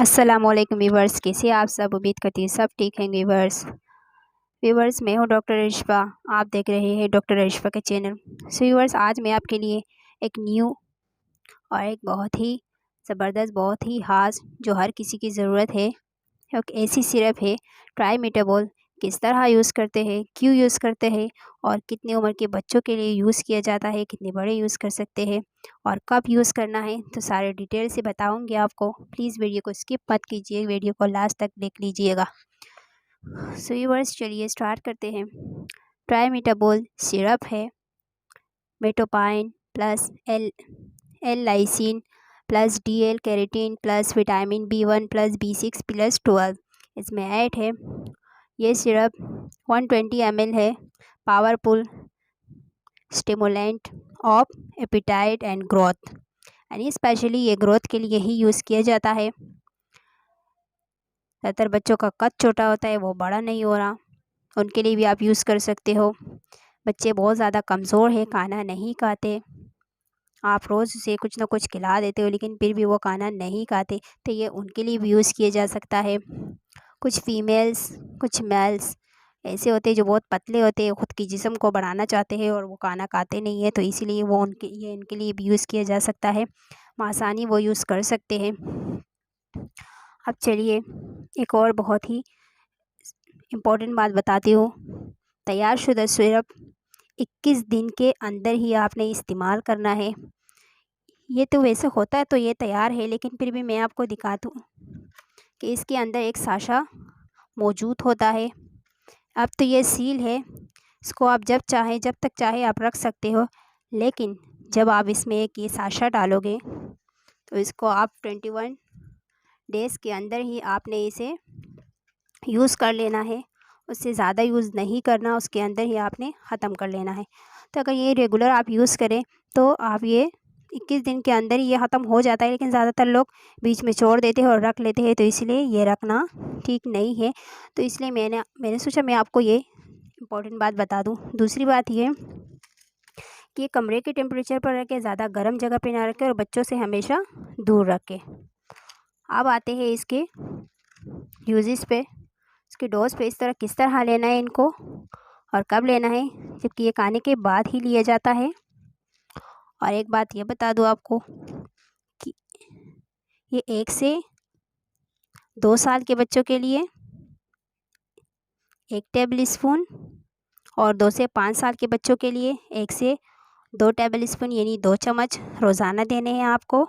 अस्सलामुअलैकुम व्यूवर्स, कैसे आप सब। उम्मीद करती हूँ सब ठीक हैं। व्यूवर्स मैं हूँ डॉक्टर रिश्वा। आप देख रहे हैं डॉक्टर रिश्वा के चैनल। सो व्यूवर्स, आज मैं आपके लिए एक न्यू और एक बहुत ही ज़बरदस्त, बहुत ही खास, जो हर किसी की ज़रूरत है, एक ऐसी सिरप है ट्राइमेटाबॉल। किस तरह यूज़ करते हैं, क्यों यूज़ करते हैं और कितनी उम्र के बच्चों के लिए यूज़ किया जाता है, कितने बड़े यूज़ कर सकते हैं और कब यूज़ करना है, तो सारे डिटेल से बताऊंगी आपको। प्लीज़ वीडियो को स्किप मत कीजिए, वीडियो को लास्ट तक देख लीजिएगा। सो व्यूअर्स, चलिए स्टार्ट करते हैं। ट्राइमेटाबॉल सिरप है मेटोपाइन plus L lysine plus DL carnitine plus vitamin B1 plus B6 plus 12 इसमें ऐड है। ये सिरप 120 ml है। Powerful stimulant of appetite and growth, यानी स्पेशली ये ग्रोथ के लिए ही यूज़ किया जाता है। ज़्यादातर बच्चों का कद छोटा होता है, वो बड़ा नहीं हो रहा, उनके लिए भी आप यूज़ कर सकते हो। बच्चे बहुत ज़्यादा कमज़ोर है, खाना नहीं खाते, आप रोज़ उसे कुछ ना कुछ खिला देते हो लेकिन फिर भी वो खाना नहीं खाते, तो ये उनके लिए भी यूज़ किया जा सकता है। कुछ फीमेल्स, कुछ मेल्स ऐसे होते हैं जो बहुत पतले होते हैं, ख़ुद की जिस्म को बढ़ाना चाहते हैं और वो खाना खाते नहीं है, तो इसीलिए वो इनके लिए भी यूज़ किया जा सकता है। आसानी वो यूज़ कर सकते हैं। अब चलिए एक और बहुत ही इम्पोर्टेंट बात बताती हूँ। तैयारशुदा सिरप 21 दिन के अंदर ही आपने इस्तेमाल करना है। ये तो वैसे होता है तो ये तैयार है, लेकिन फिर भी मैं आपको दिखा दूँ कि इसके अंदर एक साशा मौजूद होता है। अब तो ये सील है, इसको आप जब चाहें, जब तक चाहे आप रख सकते हो, लेकिन जब आप इसमें एक ये साशा डालोगे तो इसको आप 21 डेज़ के अंदर ही आपने इसे यूज़ कर लेना है। उससे ज़्यादा यूज़ नहीं करना, उसके अंदर ही आपने ख़त्म कर लेना है। तो अगर ये रेगुलर आप यूज़ करें तो आप ये 21 दिन के अंदर ही ये ख़त्म हो जाता है, लेकिन ज़्यादातर लोग बीच में छोड़ देते हैं और रख लेते हैं, तो इसलिए ये रखना ठीक नहीं है। तो इसलिए मैंने सोचा मैं आपको ये इम्पोर्टेंट बात बता दूँ। दूसरी बात ये कि कमरे के टेम्परेचर पर रखें, ज़्यादा गर्म जगह पे ना रखें और बच्चों से हमेशा दूर रखें। अब आते हैं इसके यूजेस पे, इसके डोज पे। इस तरह किस तरह लेना है इनको और कब लेना है, जबकि ये खाने के बाद ही लिया जाता है। और एक बात ये बता दूँ आपको कि ये 1 से 2 साल के बच्चों के लिए 1 टेबल स्पून और 2 से 5 साल के बच्चों के लिए 1 से 2 टेबल स्पून यानी 2 चम्मच रोज़ाना देने हैं आपको।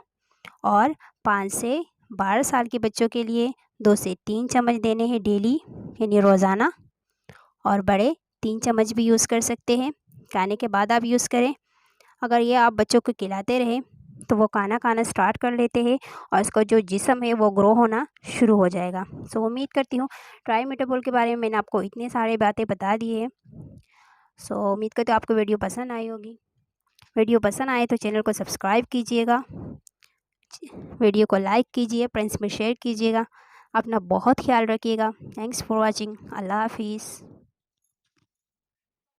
और 5 से 12 साल के बच्चों के लिए 2 से 3 चम्मच देने हैं डेली यानी रोज़ाना। और बड़े 3 चम्मच भी यूज़ कर सकते हैं, खाने के बाद आप यूज़ करें। अगर ये आप बच्चों को खिलाते रहें तो वो खाना खाना स्टार्ट कर लेते हैं और इसका जो जिस्म है वो ग्रो होना शुरू हो जाएगा। सो उम्मीद करती हूँ ट्राइमेटाबॉल के बारे में मैंने आपको इतनी सारी बातें बता दी है। सो उम्मीद करती हूँ आपको वीडियो पसंद आई होगी। वीडियो पसंद आए तो चैनल को सब्सक्राइब कीजिएगा, वीडियो को लाइक कीजिए, फ्रेंड्स में शेयर कीजिएगा। अपना बहुत ख्याल रखिएगा। Thanks for watching. अल्लाह हाफिज़।